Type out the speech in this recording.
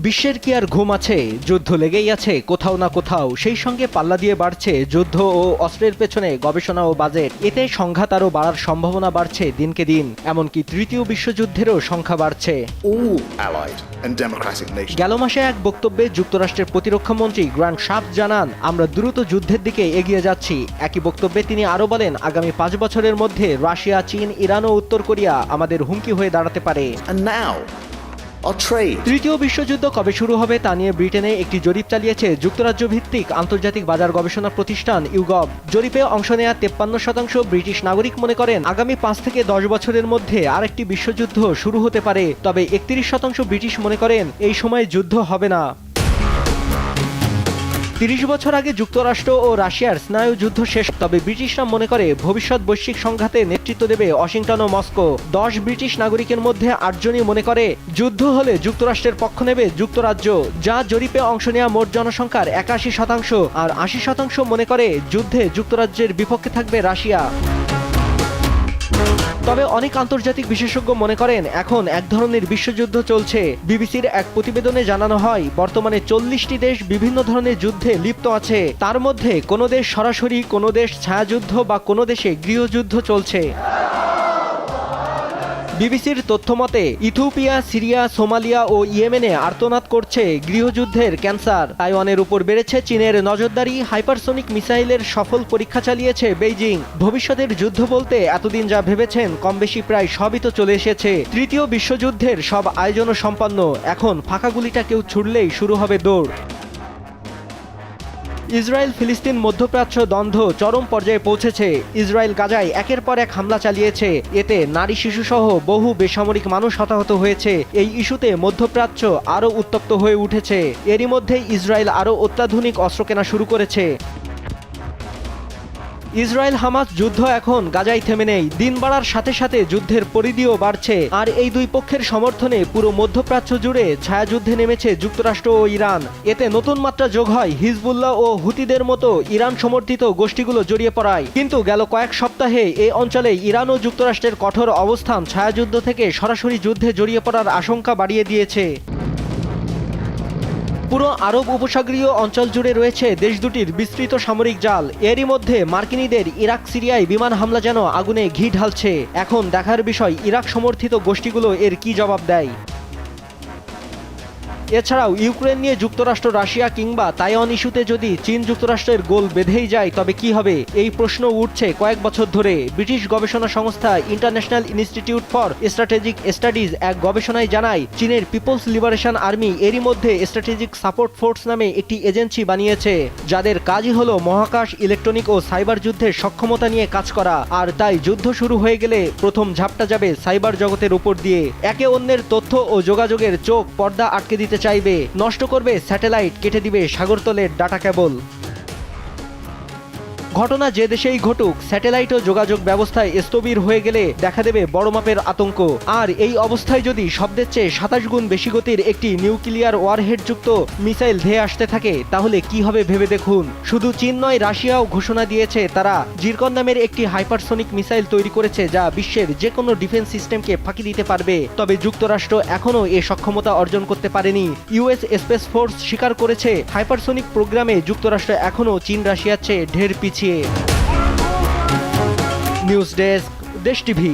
বিশ্বের কি আর ঘুম আছে? যুদ্ধ লেগেই আছে কোথাও না কোথাও। সেই সঙ্গে পাল্লা দিয়ে বাড়ছে যুদ্ধ ও অস্ত্রের পেছনে গবেষণা ও বাজেট। এতে সংঘাত আরও বাড়ার সম্ভাবনা বাড়ছে দিনকে দিন। এমনকি তৃতীয় বিশ্বযুদ্ধেরও সংখ্যা বাড়ছে। গেল মাসে এক বক্তব্যে যুক্তরাষ্ট্রের প্রতিরক্ষামন্ত্রী গ্র্যান্ট শাফট জানান, আমরা দ্রুত যুদ্ধের দিকে এগিয়ে যাচ্ছি। একই বক্তব্যে তিনি আরও বলেন, আগামী 5 বছরের মধ্যে রাশিয়া, চীন, ইরান ও উত্তর কোরিয়া আমাদের হুমকি হয়ে দাঁড়াতে পারে। তৃতীয় বিশ্বযুদ্ধ কবে শুরু হবে তা নিয়ে ব্রিটেনে একটি জরিপ চালিয়েছে যুক্তরাজ্য ভিত্তিক আন্তর্জাতিক বাজার গবেষণা প্রতিষ্ঠান ইউগভ। জরিপে অংশ নেয়া 53% ব্রিটিশ নাগরিক মনে করেন আগামী 5 থেকে 10 বছরের মধ্যে আরেকটি বিশ্বযুদ্ধ শুরু হতে পারে। তবে 31% ব্রিটিশ মনে করেন এই সময় যুদ্ধ হবে না। 30 বছর আগে যুক্তরাষ্ট্র ও রাশিয়ার স্নায়ু যুদ্ধ শেষ। তবে ব্রিটিশরা মনে করে ভবিষ্যৎ বৈশ্বিক সংঘাতে নেতৃত্ব দেবে ওয়াশিংটন ও মস্কো। 10 ব্রিটিশ নাগরিকের মধ্যে 8 জনই মনে করে যুদ্ধ হলে যুক্তরাষ্ট্রের পক্ষ নেবে যুক্তরাজ্য, যা জরিপে অংশ নেওয়া মোট জনসংখ্যার 81%। আর 80% মনে করে যুদ্ধে যুক্তরাজ্যের বিপক্ষে থাকবে রাশিয়া। তবে অনেক আন্তর্জাতিক বিশেষজ্ঞ মনে করেন এখন এক ধরনের বিশ্বযুদ্ধ চলছে। বিবিসির এক প্রতিবেদনে জানানো হয়, বর্তমানে 40টি দেশ বিভিন্ন ধরনের যুদ্ধে লিপ্ত আছে। তার মধ্যে কোনো দেশ সরাসরি, কোনো দেশ ছায়াযুদ্ধ বা কোনো দেশে গৃহযুদ্ধ চলছে। বিবিসির তথ্যমতে ইথিওপিয়া, সিরিয়া, সোমালিয়া ও ইয়েমেনে আর্তনাদ করছে গৃহযুদ্ধের ক্যান্সার। তাইওয়ানের উপর বেড়েছে চীনের নজরদারি। হাইপারসোনিক মিসাইলের সফল পরীক্ষা চালিয়েছে বেইজিং। ভবিষ্যতের যুদ্ধ বলতে এতদিন যা ভেবেছেন কমবেশি প্রায় সবই তো চলে এসেছে। তৃতীয় বিশ্বযুদ্ধের সব আয়োজনও সম্পন্ন। এখন ফাঁকা গুলিটা কেউ ছুড়লেই শুরু হবে দৌড়। ইসরায়েল ফিলিস্তিন মধ্যপ্রাচ্য দ্বন্দ্ব চরম পর্যায়ে পৌঁছেছে। ইসরায়েল গাজায় একের পর এক হামলা চালিয়েছে। এতে নারী, শিশুসহ বহু বেসামরিক মানুষ হতাহত হয়েছে। এই ইস্যুতে মধ্যপ্রাচ্য আরও উত্তপ্ত হয়ে উঠেছে। এরই মধ্যে ইসরায়েল আরও অত্যাধুনিক অস্ত্র কেনা শুরু করেছে। ইসরায়েল হামাস যুদ্ধ এখন গাজায় থেমে নেই। দিন বাড়ার সাথে সাথে যুদ্ধের পরিধিও বাড়ছে। আর এই দুই পক্ষের সমর্থনে পুরো মধ্যপ্রাচ্য জুড়ে ছায়াযুদ্ধে নেমেছে যুক্তরাষ্ট্র ও ইরান। এতে নতুন মাত্রা যোগ হয় হিজবুল্লাহ ও হুতিদের মতো ইরান সমর্থিত গোষ্ঠীগুলো জড়িয়ে পড়ায়। কিন্তু গেল কয়েক সপ্তাহে এই অঞ্চলে ইরান ও যুক্তরাষ্ট্রের কঠোর অবস্থান ছায়াযুদ্ধ থেকে সরাসরি যুদ্ধে জড়িয়ে পড়ার আশঙ্কা বাড়িয়ে দিয়েছে। পুরো আরব উপসাগরীয় অঞ্চল জুড়ে রয়েছে দেশ দুটির বিস্তৃত সামরিক জাল। এরই মধ্যে মার্কিনীদের ইরাক, সিরিয়ায় বিমান হামলা যেন আগুনে ঘি ঢালছে। এখন দেখার বিষয় ইরাক সমর্থিত গোষ্ঠীগুলো এর কি জবাব দেয়। এছাড়াও ইউক্রেন নিয়ে যুক্তরাষ্ট্র, রাশিয়া কিংবা তাইওয়ান ইস্যুতে যদি চীন যুক্তরাষ্ট্রের গোল বেঁধেই যায় তবে কি হবে, এই প্রশ্ন উঠছে কয়েক বছর ধরে। ব্রিটিশ গবেষণা সংস্থা international institute for strategic studies এক গবেষণায় জানায়, চীনের পিপলস লিবারেশন আর্মি এরই মধ্যে স্ট্র্যাটেজিক সাপোর্ট ফোর্স নামে একটি এজেন্সি বানিয়েছে, যাদের কাজই হলো মহাকাশ, ইলেকট্রনিক ও সাইবার যুদ্ধের সক্ষমতা নিয়ে কাজ করা। আর তাই যুদ্ধ শুরু হয়ে গেলে প্রথম ঝাপটা যাবে সাইবার জগতের উপর দিয়ে। একে অন্যের তথ্য ও যোগাযোগের চোখ পর্দা আটকে দিতে চাইবে, নষ্ট করবে স্যাটেলাইট, কেটে দিবে সাগরতলের ডাটা কেবল। ঘটনা যে দেশেই ঘটুক, স্যাটেলাইট ও যোগাযোগ ব্যবস্থায় স্থবির হয়ে গেলে দেখা দেবে বড় মাপের আতঙ্ক। আর এই অবস্থায় যদি শব্দের চেয়ে 27 গুণ বেশি গতির একটি নিউক্লিয়ার ওয়ারহেড যুক্ত মিসাইল ধেয়ে আসতে থাকে, তাহলে কি হবে ভেবে দেখুন। শুধু চীন নয়, রাশিয়াও ঘোষণা দিয়েছে তারা জিরকন নামের একটি হাইপারসোনিক মিসাইল তৈরি করেছে, যা বিশ্বের যে কোনো ডিফেন্স সিস্টেমকে ফাঁকি দিতে পারবে। তবে যুক্তরাষ্ট্র এখনও এ সক্ষমতা অর্জন করতে পারেনি। ইউএস স্পেস ফোর্স স্বীকার করেছে, হাইপারসোনিক প্রোগ্রামে যুক্তরাষ্ট্র এখনও চীন, রাশিয়ার চেয়ে ঢের পিছিয়ে। নিউজ ডেস্ক, দেশ টিভি।